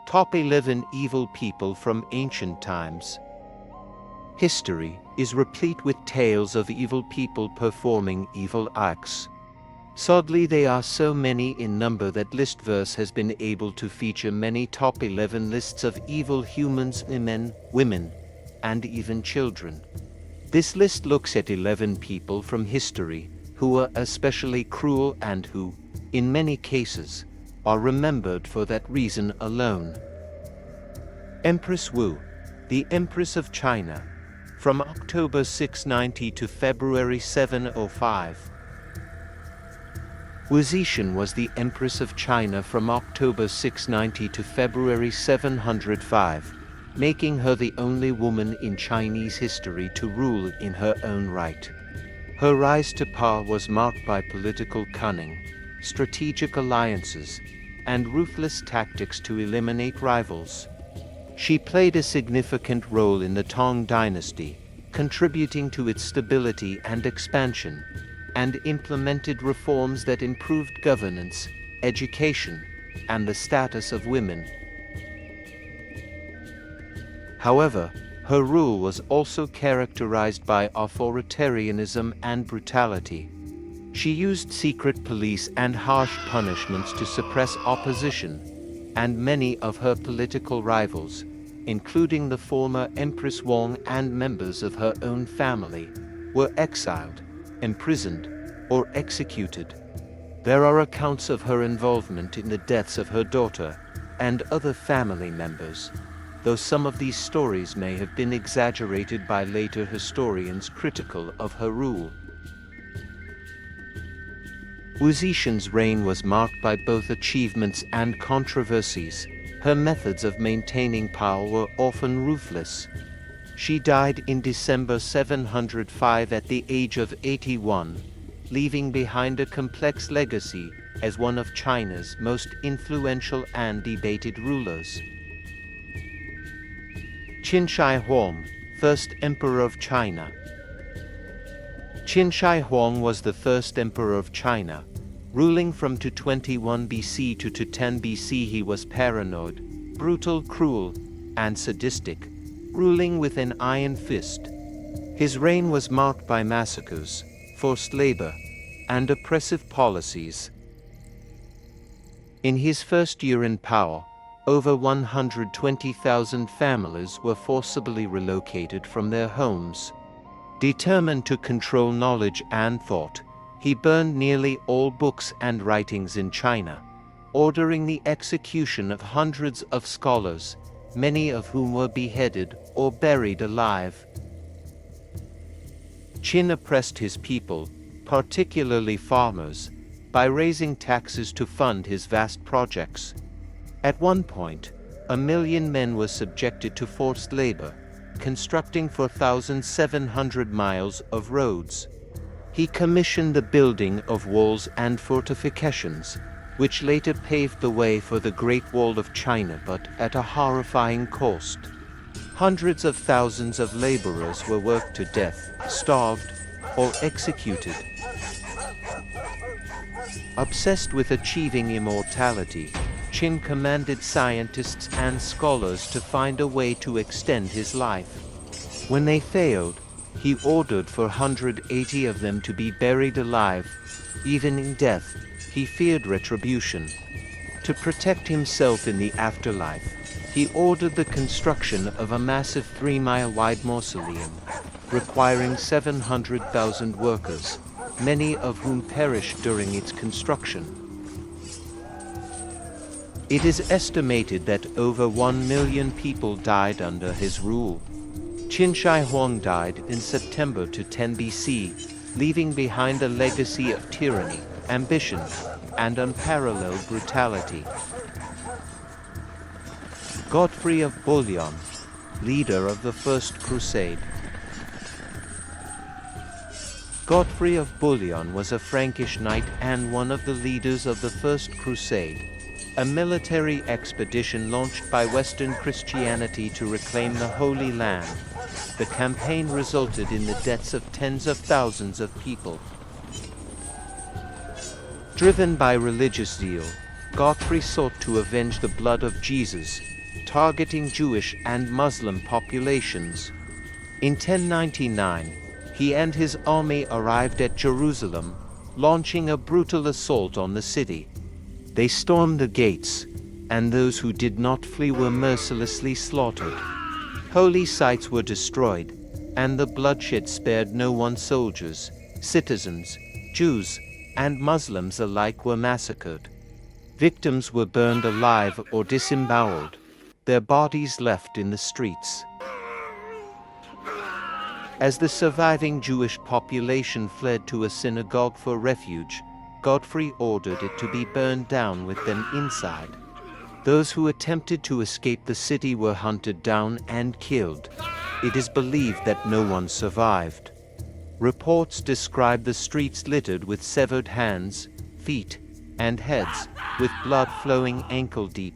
Top 11 Evil People from Ancient Times. History is replete with tales of evil people performing evil acts. Sadly, they are so many in number that Listverse has been able to feature many top 11 lists of evil humans, men, women, and even children. This list looks at 11 people from history who were especially cruel and who, in many cases, are remembered for that reason alone. Empress Wu, the Empress of China, from October 690 to February 705. Wu Zetian was the Empress of China from October 690 to February 705, making her the only woman in Chinese history to rule in her own right. Her rise to power was marked by political cunning, strategic alliances, and ruthless tactics to eliminate rivals. She played a significant role in the Tang dynasty, contributing to its stability and expansion, and implemented reforms that improved governance, education, and the status of women. However, her rule was also characterized by authoritarianism and brutality. She used secret police and harsh punishments to suppress opposition, and many of her political rivals, including the former Empress Wang and members of her own family, were exiled, imprisoned, or executed. There are accounts of her involvement in the deaths of her daughter and other family members, though some of these stories may have been exaggerated by later historians critical of her rule. Wu Zetian's reign was marked by both achievements and controversies. Her methods of maintaining power were often ruthless. She died in December 705 at the age of 81, leaving behind a complex legacy as one of China's most influential and debated rulers. Qin Shi Huang, first Emperor of China. Qin Shi Huang was the first Emperor of China. Ruling from 221 BC to 210 BC, he was paranoid, brutal, cruel, and sadistic, ruling with an iron fist. His reign was marked by massacres, forced labor, and oppressive policies. In his first year in power, over 120,000 families were forcibly relocated from their homes. Determined to control knowledge and thought, he burned nearly all books and writings in China, ordering the execution of hundreds of scholars, many of whom were beheaded or buried alive. Qin oppressed his people, particularly farmers, by raising taxes to fund his vast projects. At one point, 1 million men were subjected to forced labor, constructing 4,700 miles of roads. He commissioned the building of walls and fortifications, which later paved the way for the Great Wall of China, but at a horrifying cost. Hundreds of thousands of laborers were worked to death, starved, or executed. Obsessed with achieving immortality, Qin commanded scientists and scholars to find a way to extend his life. When they failed, he ordered 480 of them to be buried alive. Even in death, he feared retribution. To protect himself in the afterlife, he ordered the construction of a massive 3-mile-wide mausoleum, requiring 700,000 workers, many of whom perished during its construction. It is estimated that over 1 million people died under his rule. Qin Shi Huang died in September 210 BC, leaving behind a legacy of tyranny, ambition, and unparalleled brutality. Godfrey of Bouillon, leader of the First Crusade. Godfrey of Bouillon was a Frankish knight and one of the leaders of the First Crusade, a military expedition launched by Western Christianity to reclaim the Holy Land. The campaign resulted in the deaths of tens of thousands of people. Driven by religious zeal, Godfrey sought to avenge the blood of Jesus, targeting Jewish and Muslim populations. In 1099, he and his army arrived at Jerusalem, launching a brutal assault on the city. They stormed the gates, and those who did not flee were mercilessly slaughtered. Holy sites were destroyed, and the bloodshed spared no one. Soldiers, citizens, Jews, and Muslims alike were massacred. Victims were burned alive or disemboweled, their bodies left in the streets. As the surviving Jewish population fled to a synagogue for refuge, Godfrey ordered it to be burned down with them inside. Those who attempted to escape the city were hunted down and killed. It is believed that no one survived. Reports describe the streets littered with severed hands, feet, and heads, with blood flowing ankle-deep.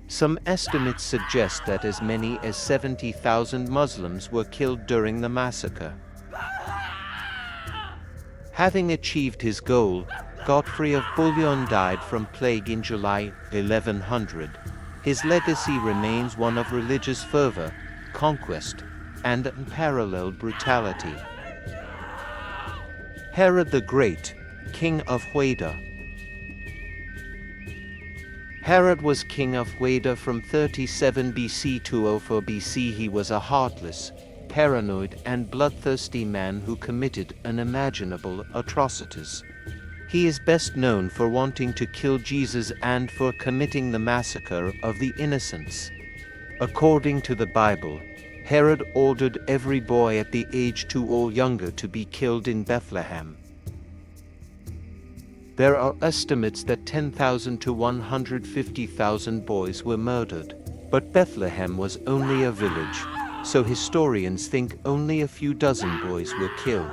Some estimates suggest that as many as 70,000 Muslims were killed during the massacre. Having achieved his goal, Godfrey of Bouillon died from plague in July 1100. His legacy remains one of religious fervor, conquest, and unparalleled brutality. Herod the Great, King of Hueda. Herod was king of Hueda from 37 BC to 04 BC. He was a heartless, paranoid, and bloodthirsty man who committed unimaginable atrocities. He is best known for wanting to kill Jesus and for committing the massacre of the innocents. According to the Bible, Herod ordered every boy at the age 2 or younger to be killed in Bethlehem. There are estimates that 10,000 to 150,000 boys were murdered, but Bethlehem was only a village, so historians think only a few dozen boys were killed.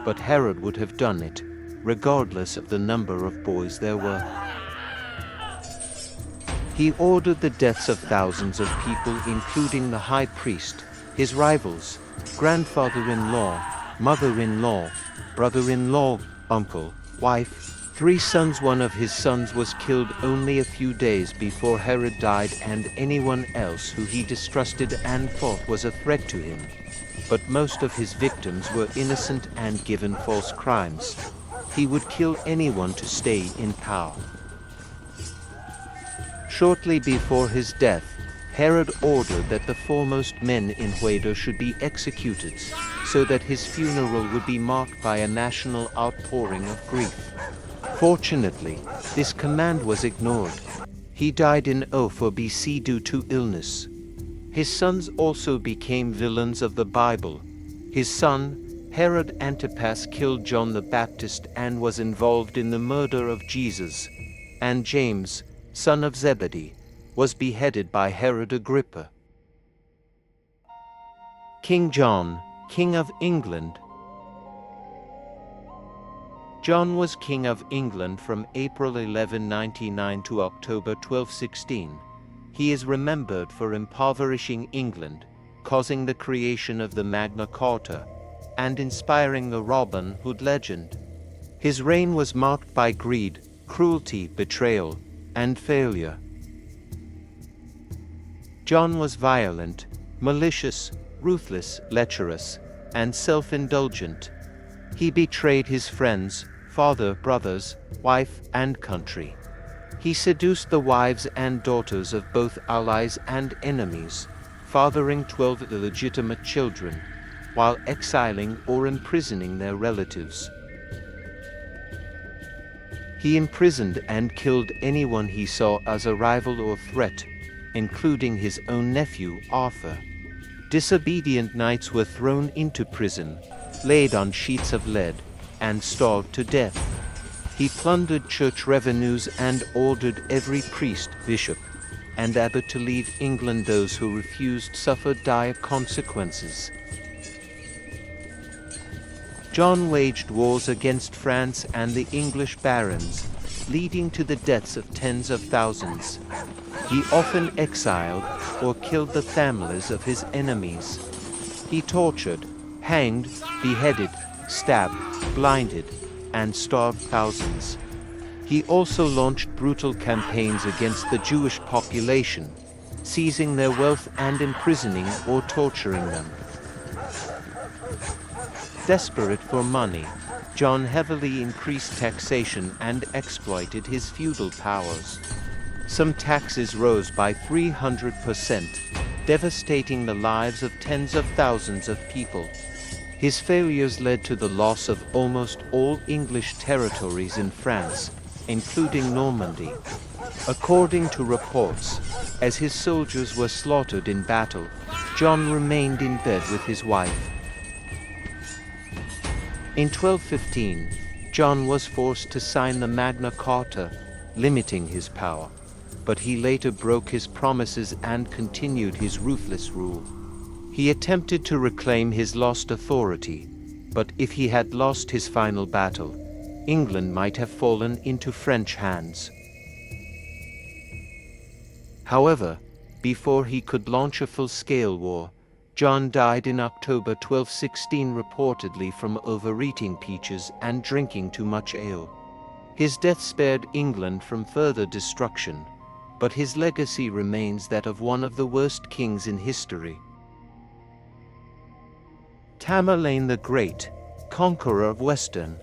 But Herod would have done it, regardless of the number of boys there were. He ordered the deaths of thousands of people, including the high priest, his rivals, grandfather-in-law, mother-in-law, brother-in-law, uncle, wife, 3 sons. One of his sons was killed only a few days before Herod died, and anyone else who he distrusted and thought was a threat to him. But most of his victims were innocent and given false crimes. He would kill anyone to stay in power. Shortly before his death, Herod ordered that the foremost men in Hueda should be executed, so that his funeral would be marked by a national outpouring of grief. Fortunately, this command was ignored. He died in 04 BC due to illness. His sons also became villains of the Bible. His son, Herod Antipas, killed John the Baptist and was involved in the murder of Jesus, and James, son of Zebedee, was beheaded by Herod Agrippa. King John, King of England. John was King of England from April 1199 to October 1216. He is remembered for impoverishing England, causing the creation of the Magna Carta, and inspiring the Robin Hood legend. His reign was marked by greed, cruelty, betrayal, and failure. John was violent, malicious, ruthless, lecherous, and self-indulgent. He betrayed his friends, father, brothers, wife, and country. He seduced the wives and daughters of both allies and enemies, fathering 12 illegitimate children, while exiling or imprisoning their relatives. He imprisoned and killed anyone he saw as a rival or threat, including his own nephew, Arthur. Disobedient knights were thrown into prison, laid on sheets of lead, and starved to death. He plundered church revenues and ordered every priest, bishop, and abbot to leave England. Those who refused suffered dire consequences. John waged wars against France and the English barons, leading to the deaths of tens of thousands. He often exiled or killed the families of his enemies. He tortured, hanged, beheaded, stabbed, blinded, and starved thousands. He also launched brutal campaigns against the Jewish population, seizing their wealth and imprisoning or torturing them. Desperate for money, John heavily increased taxation and exploited his feudal powers. Some taxes rose by 300%, devastating the lives of tens of thousands of people. His failures led to the loss of almost all English territories in France, including Normandy. According to reports, as his soldiers were slaughtered in battle, John remained in bed with his wife. In 1215, John was forced to sign the Magna Carta, limiting his power, but he later broke his promises and continued his ruthless rule. He attempted to reclaim his lost authority, but if he had lost his final battle, England might have fallen into French hands. However, before he could launch a full-scale war, John died in October 1216, reportedly from overeating peaches and drinking too much ale. His death spared England from further destruction, but his legacy remains that of one of the worst kings in history. Tamerlane the Great, conqueror of Western.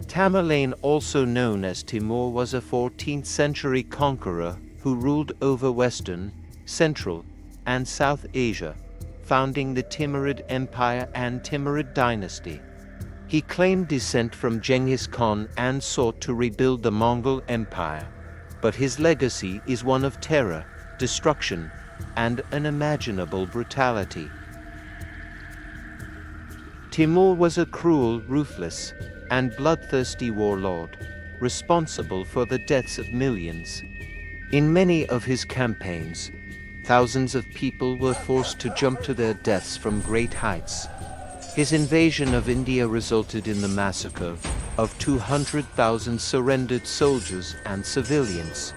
Tamerlane, also known as Timur, was a 14th-century conqueror who ruled over Western, Central, and South Asia, founding the Timurid Empire and Timurid dynasty. He claimed descent from Genghis Khan and sought to rebuild the Mongol Empire, but his legacy is one of terror, destruction, and unimaginable brutality. Timur was a cruel, ruthless, and bloodthirsty warlord, responsible for the deaths of millions. In many of his campaigns, thousands of people were forced to jump to their deaths from great heights. His invasion of India resulted in the massacre of 200,000 surrendered soldiers and civilians.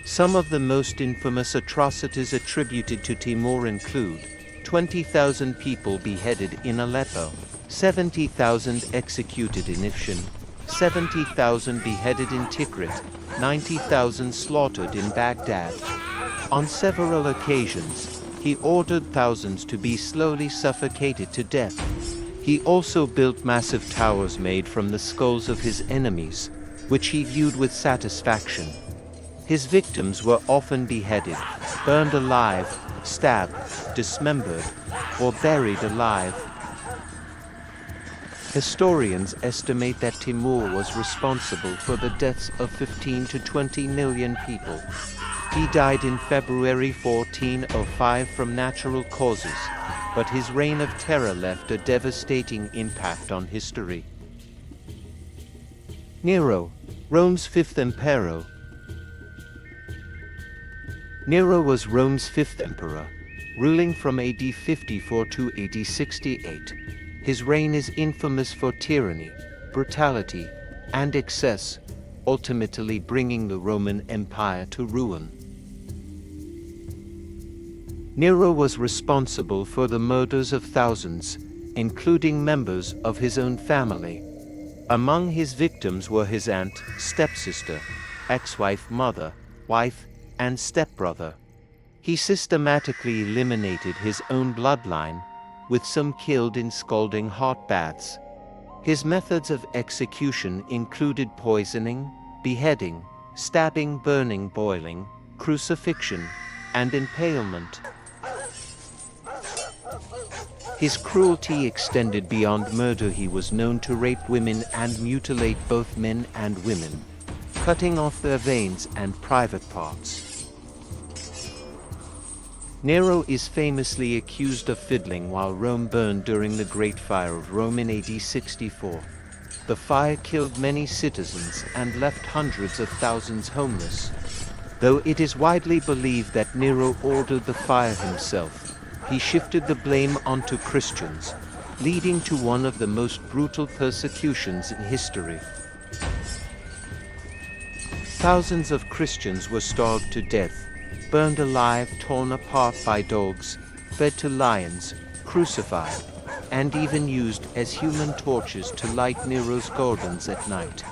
Some of the most infamous atrocities attributed to Timur include 20,000 people beheaded in Aleppo, 70,000 executed in Ifshan, 70,000 beheaded in Tikrit, 90,000 slaughtered in Baghdad. On several occasions, he ordered thousands to be slowly suffocated to death. He also built massive towers made from the skulls of his enemies, which he viewed with satisfaction. His victims were often beheaded, burned alive, stabbed, dismembered, or buried alive. Historians estimate that Timur was responsible for the deaths of 15 to 20 million people. He died in February 1405 from natural causes, but his reign of terror left a devastating impact on history. Nero, Rome's fifth emperor. Nero was Rome's fifth emperor, ruling from AD 54 to AD 68. His reign is infamous for tyranny, brutality, and excess, ultimately bringing the Roman Empire to ruin. Nero was responsible for the murders of thousands, including members of his own family. Among his victims were his aunt, stepsister, ex-wife, mother, wife, and stepbrother. He systematically eliminated his own bloodline, with some killed in scalding hot baths. His methods of execution included poisoning, beheading, stabbing, burning, boiling, crucifixion, and impalement. His cruelty extended beyond murder. He was known to rape women and mutilate both men and women, cutting off their veins and private parts. Nero is famously accused of fiddling while Rome burned during the Great Fire of Rome in AD 64. The fire killed many citizens and left hundreds of thousands homeless. Though it is widely believed that Nero ordered the fire himself, he shifted the blame onto Christians, leading to one of the most brutal persecutions in history. Thousands of Christians were starved to death, burned alive, torn apart by dogs, fed to lions, crucified, and even used as human torches to light Nero's gardens at night.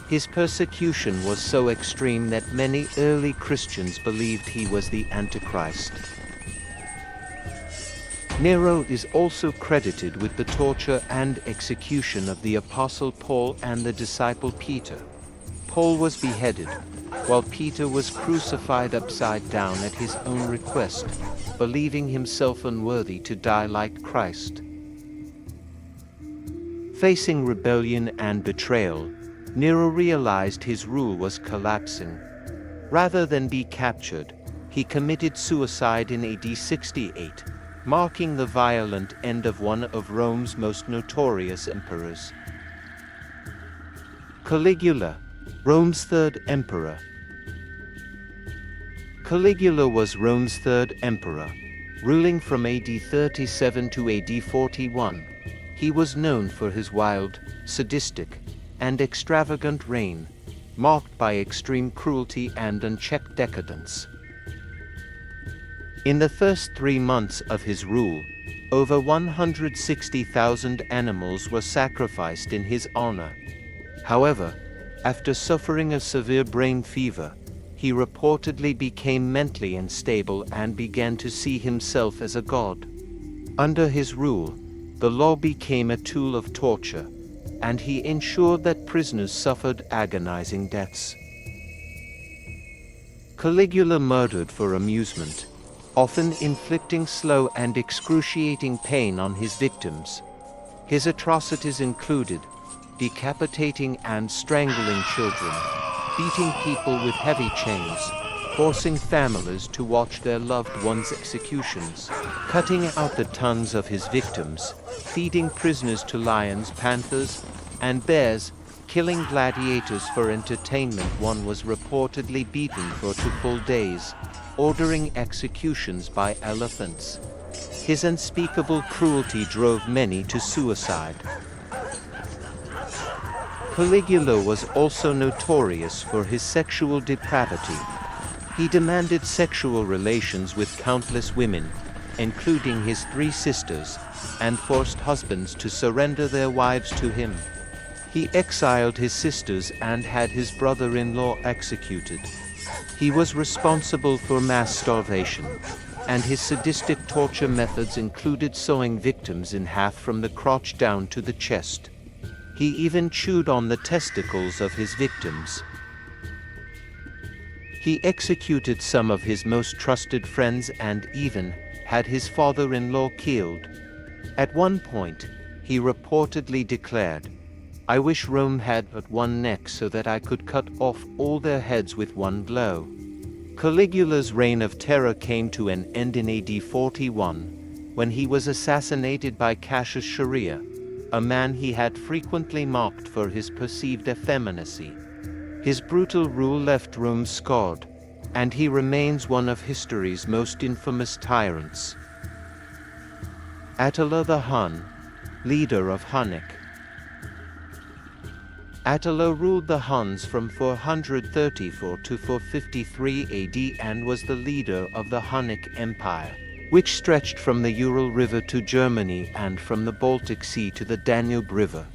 His persecution was so extreme that many early Christians believed he was the Antichrist. Nero is also credited with the torture and execution of the Apostle Paul and the disciple Peter. Paul was beheaded, while Peter was crucified upside down at his own request, believing himself unworthy to die like Christ. Facing rebellion and betrayal, Nero realized his rule was collapsing. Rather than be captured, he committed suicide in AD 68, marking the violent end of one of Rome's most notorious emperors. Caligula, Rome's third emperor. Caligula was Rome's third emperor, ruling from AD 37 to AD 41. He was known for his wild, sadistic, and extravagant reign, marked by extreme cruelty and unchecked decadence. In the first 3 months of his rule, over 160,000 animals were sacrificed in his honor. However, after suffering a severe brain fever, he reportedly became mentally unstable and began to see himself as a god. Under his rule, the law became a tool of torture, and he ensured that prisoners suffered agonizing deaths. Caligula murdered for amusement, often inflicting slow and excruciating pain on his victims. His atrocities included decapitating and strangling children, beating people with heavy chains, forcing families to watch their loved ones' executions, cutting out the tongues of his victims, feeding prisoners to lions, panthers, and bears, killing gladiators for entertainment. One was reportedly beaten for 2 full days, ordering executions by elephants. His unspeakable cruelty drove many to suicide. Caligula was also notorious for his sexual depravity. He demanded sexual relations with countless women, including his 3 sisters, and forced husbands to surrender their wives to him. He exiled his sisters and had his brother-in-law executed. He was responsible for mass starvation, and his sadistic torture methods included sewing victims in half from the crotch down to the chest. He even chewed on the testicles of his victims. He executed some of his most trusted friends and even had his father-in-law killed. At one point, he reportedly declared, "I wish Rome had but one neck so that I could cut off all their heads with one blow." Caligula's reign of terror came to an end in AD 41, when he was assassinated by Cassius Chaerea, a man he had frequently mocked for his perceived effeminacy. His brutal rule left Rome scarred, and he remains one of history's most infamous tyrants. Attila the Hun, leader of Hunnic. Attila ruled the Huns from 434 to 453 AD and was the leader of the Hunnic Empire, which stretched from the Ural River to Germany and from the Baltic Sea to the Danube River.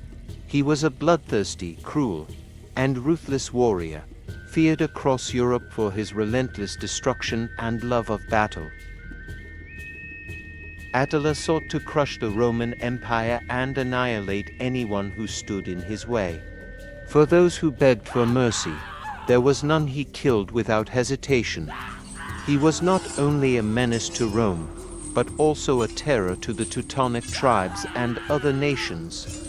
He was a bloodthirsty, cruel, and ruthless warrior, feared across Europe for his relentless destruction and love of battle. Attila sought to crush the Roman Empire and annihilate anyone who stood in his way. For those who begged for mercy, there was none he killed without hesitation. He was not only a menace to Rome, but also a terror to the Teutonic tribes and other nations.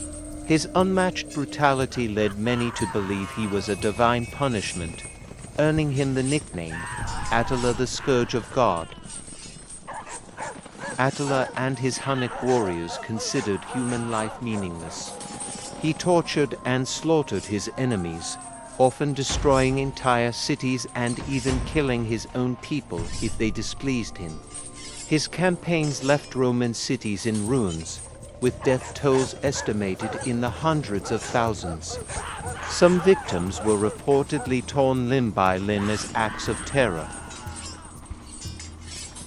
His unmatched brutality led many to believe he was a divine punishment, earning him the nickname Attila the Scourge of God. Attila and his Hunnic warriors considered human life meaningless. He tortured and slaughtered his enemies, often destroying entire cities and even killing his own people if they displeased him. His campaigns left Roman cities in ruins, with death tolls estimated in the hundreds of thousands. Some victims were reportedly torn limb by limb as acts of terror.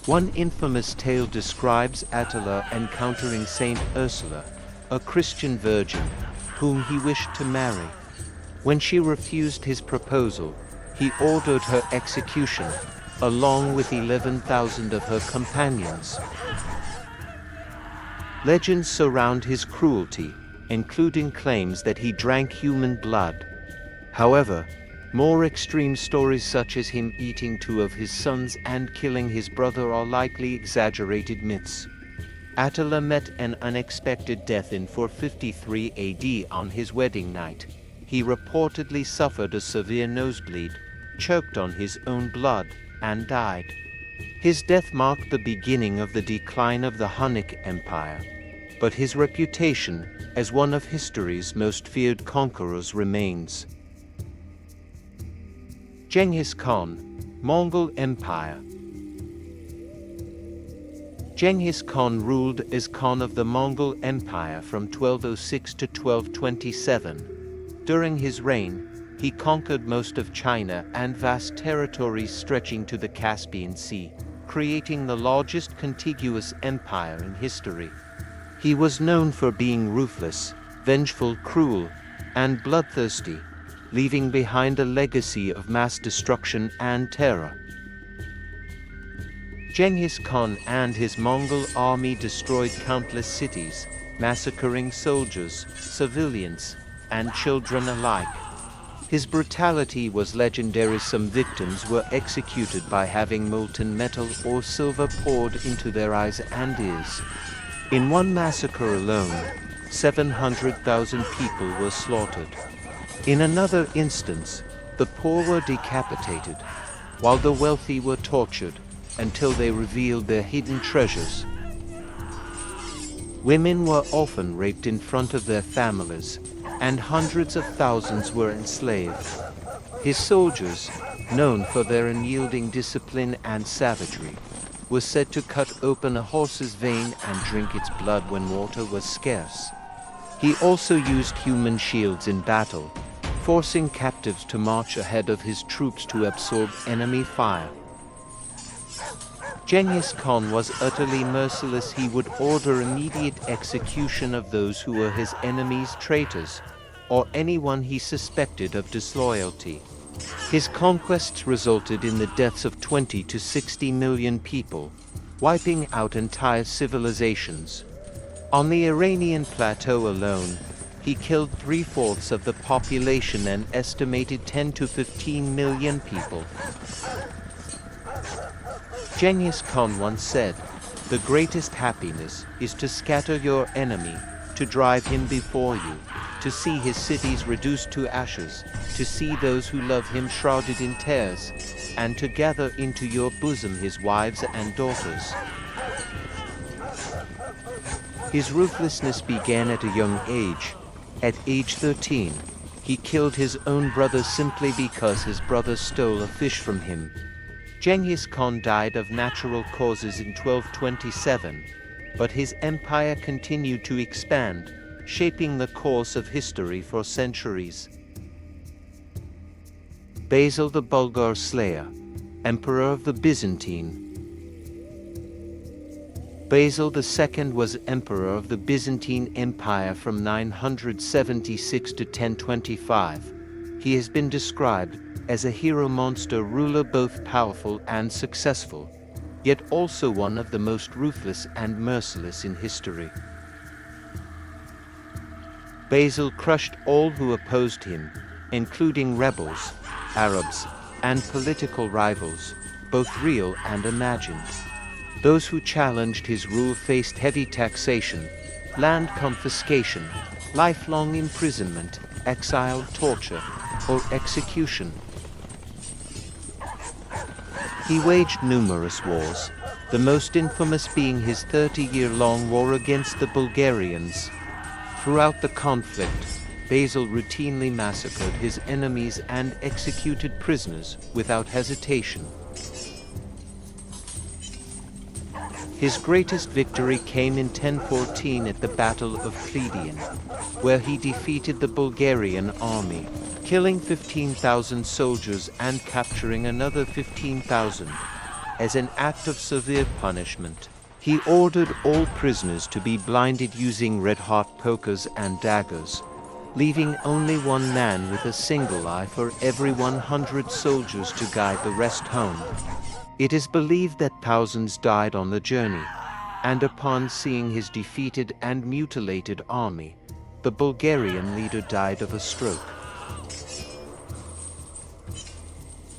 One infamous tale describes Attila encountering Saint Ursula, a Christian virgin, whom he wished to marry. When she refused his proposal, he ordered her execution, along with 11,000 of her companions. Legends surround his cruelty, including claims that he drank human blood. However, more extreme stories such as him eating 2 of his sons and killing his brother are likely exaggerated myths. Attila met an unexpected death in 453 AD on his wedding night. He reportedly suffered a severe nosebleed, choked on his own blood, and died. His death marked the beginning of the decline of the Hunnic Empire, but his reputation as one of history's most feared conquerors remains. Genghis Khan, Mongol Empire. Genghis Khan ruled as Khan of the Mongol Empire from 1206 to 1227. During his reign, he conquered most of China and vast territories stretching to the Caspian Sea, creating the largest contiguous empire in history. He was known for being ruthless, vengeful, cruel, and bloodthirsty, leaving behind a legacy of mass destruction and terror. Genghis Khan and his Mongol army destroyed countless cities, massacring soldiers, civilians, and children alike. His brutality was legendary. Some victims were executed by having molten metal or silver poured into their eyes and ears. In one massacre alone, 700,000 people were slaughtered. In another instance, the poor were decapitated, while the wealthy were tortured until they revealed their hidden treasures. Women were often raped in front of their families, and hundreds of thousands were enslaved. His soldiers, known for their unyielding discipline and savagery, were said to cut open a horse's vein and drink its blood when water was scarce. He also used human shields in battle, forcing captives to march ahead of his troops to absorb enemy fire. Genghis Khan was utterly merciless. He would order immediate execution of those who were his enemies, traitors, or anyone he suspected of disloyalty. His conquests resulted in the deaths of 20 to 60 million people, wiping out entire civilizations. On the Iranian plateau alone, he killed 3/4 of the population and estimated 10 to 15 million people. Genghis Khan once said, "The greatest happiness is to scatter your enemy, to drive him before you, to see his cities reduced to ashes, to see those who love him shrouded in tears, and to gather into your bosom his wives and daughters." His ruthlessness began at a young age. At age 13, he killed his own brother simply because his brother stole a fish from him. Genghis Khan died of natural causes in 1227, but his empire continued to expand, shaping the course of history for centuries. Basil the Bulgar Slayer, Emperor of the Byzantine. Basil II was Emperor of the Byzantine Empire from 976 to 1025. He has been described as a hero monster ruler, both powerful and successful, yet also one of the most ruthless and merciless in history. Basil crushed all who opposed him, including rebels, Arabs, and political rivals, both real and imagined. Those who challenged his rule faced heavy taxation, land confiscation, lifelong imprisonment, exile, torture, or execution. He waged numerous wars, the most infamous being his 30-year-long war against the Bulgarians. Throughout the conflict, Basil routinely massacred his enemies and executed prisoners without hesitation. His greatest victory came in 1014 at the Battle of Pledion, where he defeated the Bulgarian army, killing 15,000 soldiers and capturing another 15,000. As an act of severe punishment, he ordered all prisoners to be blinded using red-hot pokers and daggers. leaving only one man with a single eye for every 100 soldiers to guide the rest home. It is believed that thousands died on the journey, and upon seeing his defeated and mutilated army, the Bulgarian leader died of a stroke.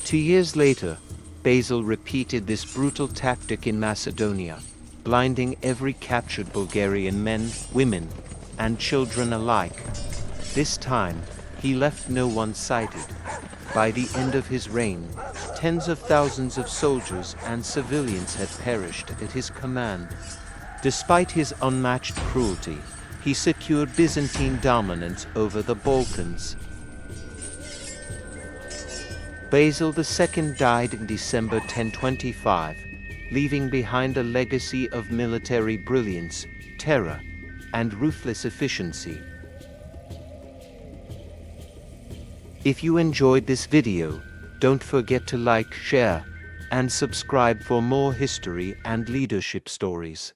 2 years later, Basil repeated this brutal tactic in Macedonia, blinding every captured Bulgarian men, women, and children alike. This time, he left no one sighted. By the end of his reign, tens of thousands of soldiers and civilians had perished at his command. Despite his unmatched cruelty, he secured Byzantine dominance over the Balkans. Basil II died in December 1025, leaving behind a legacy of military brilliance, terror, and ruthless efficiency. If you enjoyed this video, don't forget to like, share, and subscribe for more history and leadership stories.